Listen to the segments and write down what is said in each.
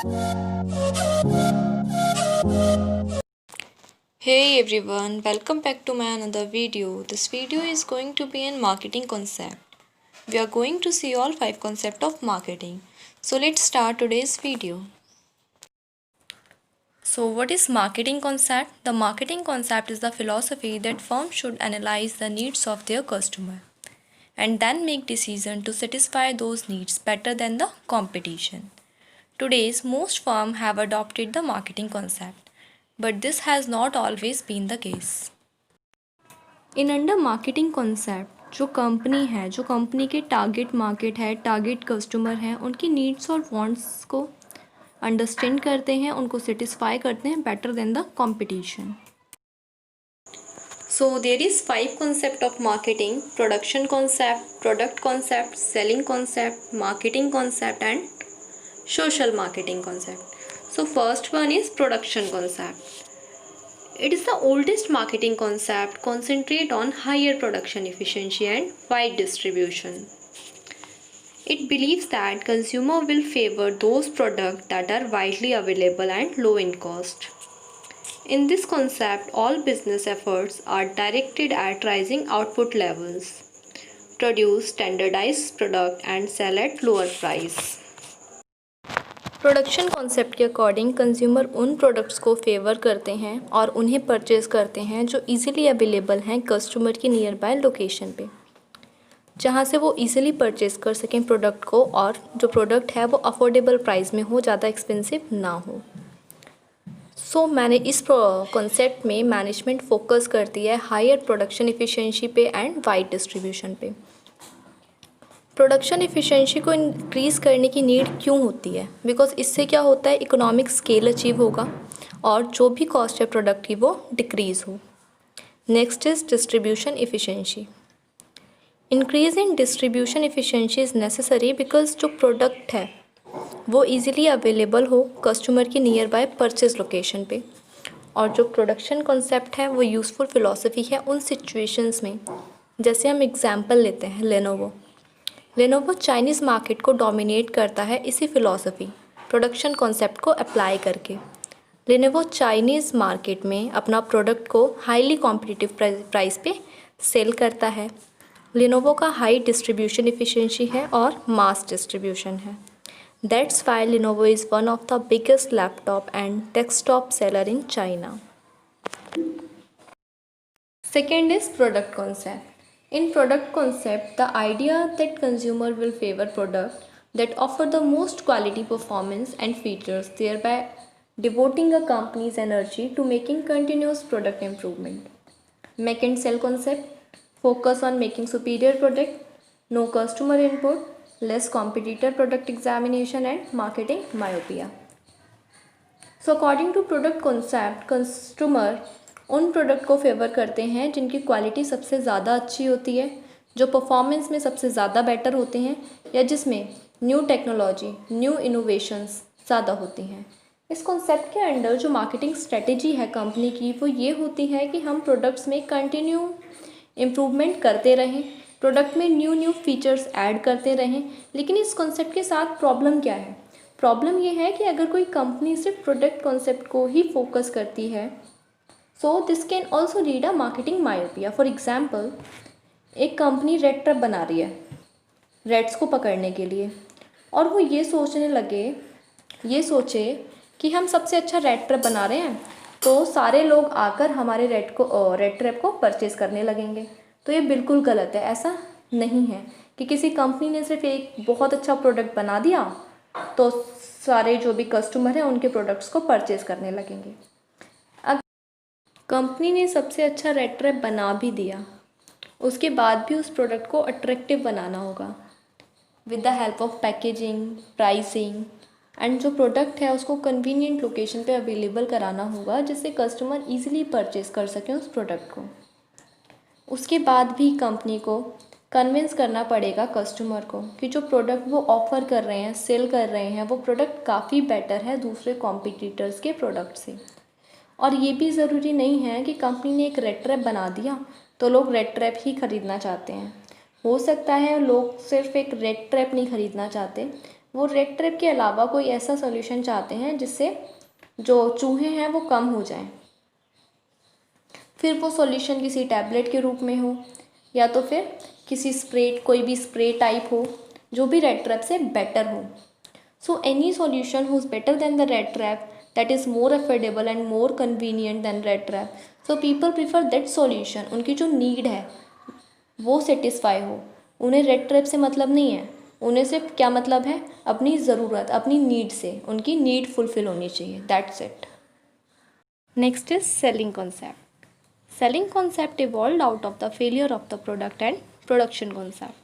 Hey everyone, welcome back to my another video. This video is going to be in marketing concept. We are going to see all 5 concepts of marketing. So let's start today's video. So what is marketing concept? The marketing concept is the philosophy that firms should analyze the needs of their customer and then make decisions to satisfy those needs better than the competition. Today's most firms have adopted the marketing concept, but this has not always been the case. In under marketing concept जो company के target market है, target customer हैं, उनकी needs और wants को understand करते हैं, उनको सेटिस्फाई करते हैं better than the competition. So there is 5 concept of marketing: production concept, product concept, selling concept, marketing concept and social marketing concept. So first one is production concept. It is the oldest marketing concept, concentrate on higher production efficiency and wide distribution. It believes that consumer will favor those products that are widely available and low in cost. In this concept, all business efforts are directed at raising output levels, produce standardized product and sell at lower price. Production concept के according consumer उन products को favour करते हैं और उन्हें purchase करते हैं जो इजीली अवेलेबल हैं कस्टमर की नियर बाय लोकेशन पे, जहाँ से वो इजीली परचेज़ कर सकें प्रोडक्ट को और जो प्रोडक्ट है वो अफोर्डेबल प्राइस में हो, ज़्यादा एक्सपेंसिव ना हो. सो मैंने इस कॉन्सेप्ट में मैनेजमेंट फोकस करती है हायर प्रोडक्शन एफिशिएंसी पे एंड वाइड डिस्ट्रीब्यूशन पे. प्रोडक्शन एफिशिएंसी को इंक्रीज़ करने की नीड क्यों होती है? बिकॉज इससे क्या होता है, इकोनॉमिक स्केल अचीव होगा और जो भी कॉस्ट है प्रोडक्ट की वो डिक्रीज़ हो. Next is distribution efficiency. Increase in distribution efficiency is necessary because जो प्रोडक्ट है वो इजीली अवेलेबल हो कस्टमर की नियर बाय परचेज लोकेशन पे. और जो प्रोडक्शन कॉन्सेप्ट है वो यूज़फुल फिलॉसफी है उन सिचुएशंस में, जैसे हम एग्जांपल लेते हैं लेनोवो चाइनीज़ मार्केट को डोमिनेट करता है इसी फिलॉसफी प्रोडक्शन कॉन्सेप्ट को अप्लाई करके. लेनोवो चाइनीज़ मार्केट में अपना प्रोडक्ट को हाईली कॉम्पिटिटिव प्राइस पे सेल करता है. लेनोवो का हाई डिस्ट्रीब्यूशन एफिशिएंसी है और मास डिस्ट्रीब्यूशन है. That's why Lenovo is one of the biggest laptop and desktop seller in China. Second is product concept. In product concept, the idea that consumer will favor product that offer the most quality performance and features, thereby devoting a company's energy to making continuous product improvement. Make and sell concept, focus on making superior product, no customer input, less competitor product examination and marketing myopia. So according to product concept, consumer उन product को favour करते हैं जिनकी quality सबसे ज़्यादा अच्छी होती है, जो परफॉर्मेंस में सबसे ज़्यादा बेटर होते हैं या जिसमें न्यू टेक्नोलॉजी, न्यू इनोवेशंस ज़्यादा होती हैं. इस कॉन्सेप्ट के अंडर जो मार्केटिंग स्ट्रेटेजी है कंपनी की वो ये होती है कि हम प्रोडक्ट्स में कंटिन्यू इम्प्रूवमेंट करते रहें, प्रोडक्ट में न्यू फीचर्स ऐड करते रहें. लेकिन इस कॉन्सेप्ट के साथ प्रॉब्लम क्या है? प्रॉब्लम ये है कि अगर कोई कंपनी सिर्फ प्रोडक्ट कॉन्सेप्ट को ही फोकस करती है, so this can also lead a marketing myopia. For example, एक कंपनी रेड ट्रैप बना रही है रेड्स को पकड़ने के लिए, और वो ये सोचे कि हम सबसे अच्छा रेड ट्रैप बना रहे हैं तो सारे लोग आकर हमारे रेड ट्रैप को परचेज़ करने लगेंगे. तो ये बिल्कुल गलत है. ऐसा नहीं है कि किसी कंपनी ने सिर्फ एक बहुत अच्छा प्रोडक्ट बना दिया तो सारे जो भी कस्टमर हैं उनके प्रोडक्ट्स को परचेज़ करने लगेंगे. अगर कंपनी ने सबसे अच्छा रेड ट्रैप बना भी दिया, उसके बाद भी उस प्रोडक्ट को अट्रैक्टिव बनाना होगा with the help of packaging, pricing and जो प्रोडक्ट है उसको कन्वीनियंट लोकेशन पे अवेलेबल कराना होगा जिससे कस्टमर ईजिली परचेज़ कर सकें उस प्रोडक्ट को. उसके बाद भी कंपनी को कन्विंस करना पड़ेगा कस्टमर को कि जो प्रोडक्ट वो ऑफ़र कर रहे हैं, सेल कर रहे हैं, वो प्रोडक्ट काफ़ी बेटर है दूसरे कॉम्पिटिटर्स के प्रोडक्ट से. और ये भी ज़रूरी नहीं है कि कंपनी ने एक रेड ट्रैप बना दिया तो लोग रेड ट्रैप ही ख़रीदना चाहते हैं. हो सकता है लोग सिर्फ एक रेड ट्रैप नहीं ख़रीदना चाहते वो रेड ट्रैप के अलावा कोई ऐसा सॉल्यूशन चाहते हैं जिससे जो चूहे हैं वो कम हो जाएं। फिर वो सॉल्यूशन किसी टैबलेट के रूप में हो या तो फिर किसी स्प्रे, कोई भी स्प्रे टाइप हो जो भी रेड ट्रैप से बेटर हो। So any solution who is better than the red trap, that is more affordable and more convenient than red trap, so people prefer that solution. उनकी जो need है वो satisfy हो। उन्हें रेड ट्रैप से मतलब नहीं है, उन्हें सिर्फ क्या मतलब है, अपनी ज़रूरत, अपनी नीड से, उनकी नीड फुलफिल होनी चाहिए, that's it. Next is selling concept. Selling concept evolved out of the failure of the product and production concept.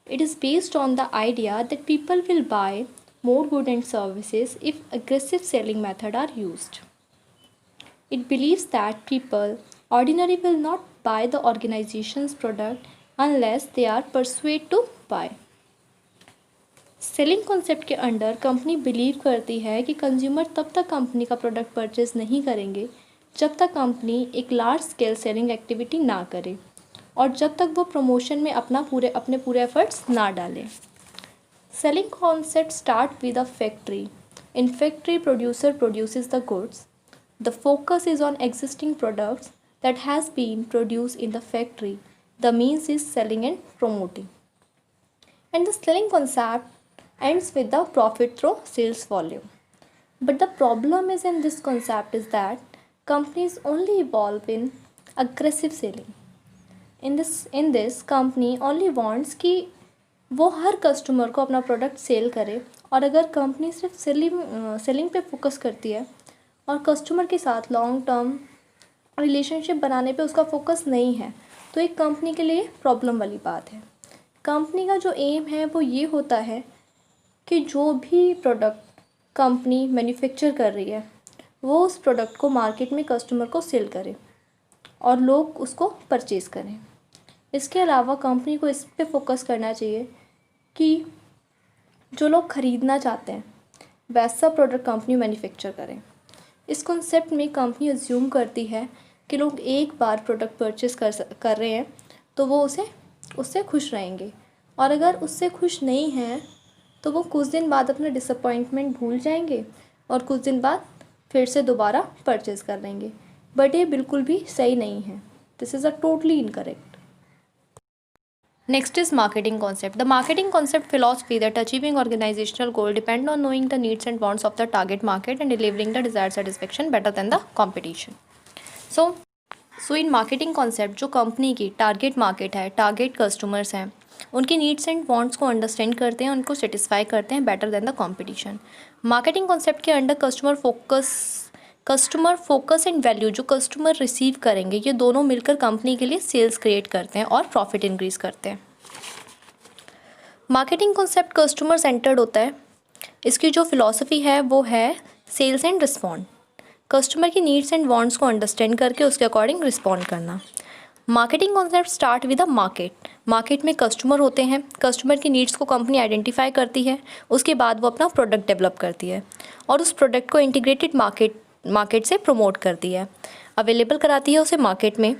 It is based on the idea that people will buy more goods and services if aggressive selling methods are used. It believes that people ordinarily will not buy the organization's product unless they are persuaded to buy. Selling concept के under company believe करती है कि consumer तब तक company का product purchase नहीं करेंगे जब तक कंपनी एक लार्ज स्केल सेलिंग एक्टिविटी ना करे और जब तक वो प्रमोशन में अपने पूरे एफर्ट्स ना डालें. Selling concept start with a factory. In factory producer produces the goods. The focus is on existing products that has been produce in the factory. The means is selling and promoting. And the selling concept ends with the profit through sales volume. But the problem is in this concept is that companies only evolve in aggressive selling. In this company only wants कि वो हर customer को अपना product cell करे, और अगर company सिर्फ selling पे focus करती है और कस्टमर के साथ लॉन्ग टर्म रिलेशनशिप बनाने पे उसका फोकस नहीं है तो एक कंपनी के लिए प्रॉब्लम वाली बात है. कंपनी का जो एम है वो ये होता है कि जो भी प्रोडक्ट कंपनी मैन्युफैक्चर कर रही है वो उस प्रोडक्ट को मार्केट में कस्टमर को सेल करे और लोग उसको परचेज़ करें. इसके अलावा कंपनी को इस पे फोकस करना चाहिए कि जो लोग ख़रीदना चाहते हैं वैसा प्रोडक्ट कंपनी मैन्युफैक्चर करें. इस कॉन्सेप्ट में कंपनी अज्यूम करती है कि लोग एक बार प्रोडक्ट परचेज़ कर रहे हैं तो वो उससे खुश रहेंगे, और अगर उससे खुश नहीं हैं तो वो कुछ दिन बाद अपना डिसअपॉइंटमेंट भूल जाएंगे और कुछ दिन बाद फिर से दोबारा परचेज़ कर लेंगे. बट ये बिल्कुल भी सही नहीं है. This is a totally incorrect. Next is marketing concept. The marketing concept philosophy that achieving organizational goal depend on knowing the needs and wants of the target market and delivering the desired satisfaction better than the competition. So in marketing concept जो company की target market है, target customers हैं, उनकी needs and wants को understand करते हैं, उनको satisfy करते हैं better than the competition. Marketing concept के under customer focus and value जो कस्टमर रिसीव करेंगे ये दोनों मिलकर कंपनी के लिए सेल्स क्रिएट करते हैं और प्रॉफिट इंक्रीज करते हैं. मार्केटिंग कॉन्सेप्ट कस्टमर सेंटर्ड होता है. इसकी जो फिलॉसफी है वो है सेल्स एंड रिस्पॉन्ड. कस्टमर की नीड्स एंड वांट्स को अंडरस्टैंड करके उसके अकॉर्डिंग रिस्पॉन्ड करना. Marketing concept start with a market. Market में कस्टमर होते हैं. कस्टमर की नीड्स को कंपनी आइडेंटिफाई करती है, उसके बाद वो अपना प्रोडक्ट डेवलप करती है और उस प्रोडक्ट को इंटीग्रेटेड मार्केट से प्रमोट करती है, अवेलेबल कराती है उसे मार्केट में.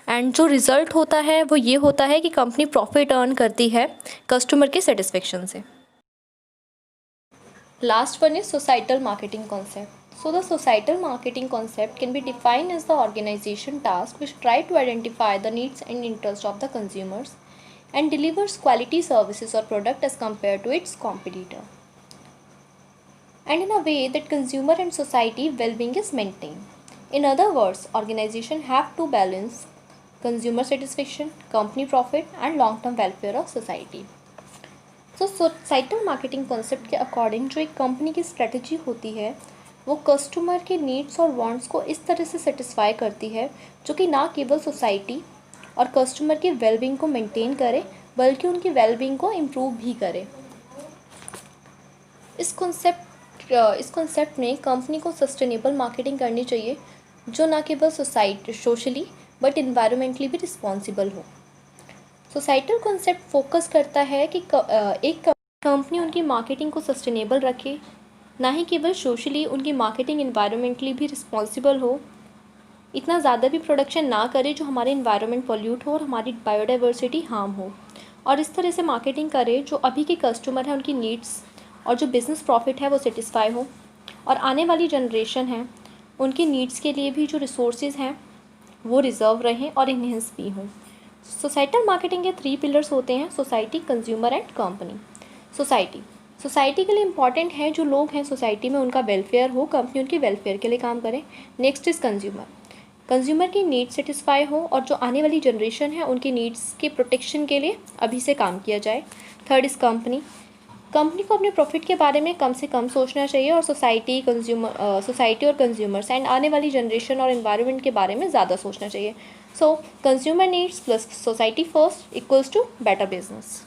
एंड जो रिज़ल्ट होता है वो ये होता है कि कंपनी प्रॉफिट अर्न करती है कस्टमर के सेटिस्फेक्शन से. Last one is societal marketing concept. So the societal marketing concept can be defined as the organization task which try to identify the needs and interests of the consumers and delivers quality services or product as compared to its competitor, and in a way that consumer and society well-being is maintained. In other words, organization have to balance consumer satisfaction, company profit and long-term welfare of society. So societal marketing concept के according जो एक company की strategy होती है वो customer के needs और wants को इस तरह से सेटिस्फाई करती है जो कि ना केवल सोसाइटी और कस्टमर की वेलबींग को मेंटेन करे बल्कि उनकी वेलबींग को इम्प्रूव भी करे. इस कॉन्सेप्ट में कंपनी को सस्टेनेबल मार्केटिंग करनी चाहिए जो ना केवल सोशली बट इन्वायरमेंटली भी रिस्पॉन्सिबल हो. सोसाइटल कॉन्सेप्ट फोकस करता है कि एक कंपनी उनकी मार्केटिंग को सस्टेनेबल रखे, ना ही केवल सोशली उनकी मार्केटिंग इन्वायरमेंटली भी रिस्पॉन्सिबल हो, इतना ज़्यादा भी प्रोडक्शन ना करे जो हमारे इन्वायरमेंट पॉल्यूट हो और हमारी बायोडाइवर्सिटी हार्म हो, और इस तरह से मार्केटिंग करे जो अभी के कस्टमर हैं उनकी नीड्स और जो बिज़नेस प्रॉफिट है वो सेटिस्फाई हो, और आने वाली जनरेशन है उनकी नीड्स के लिए भी जो रिसोर्सेज हैं वो रिज़र्व रहें और इन्हेंस भी हों। सोसाइटल मार्केटिंग के 3 पिलर्स होते हैं: society, consumer and company. Society के लिए इम्पॉर्टेंट है जो लोग हैं सोसाइटी में उनका वेलफेयर हो, कंपनी उनके वेलफेयर के लिए काम करे। नेक्स्ट इज़ कंज्यूमर की नीड्स सेटिस्फाई हो और जो आने वाली जनरेशन है उनकी नीड्स के प्रोटेक्शन के लिए अभी से काम किया जाए। थर्ड इज़ कंपनी को अपने प्रॉफिट के बारे में कम से कम सोचना चाहिए और सोसाइटी और कंज्यूमर्स एंड आने वाली जनरेशन और एनवायरनमेंट के बारे में ज़्यादा सोचना चाहिए। So consumer needs plus society first equals to better business.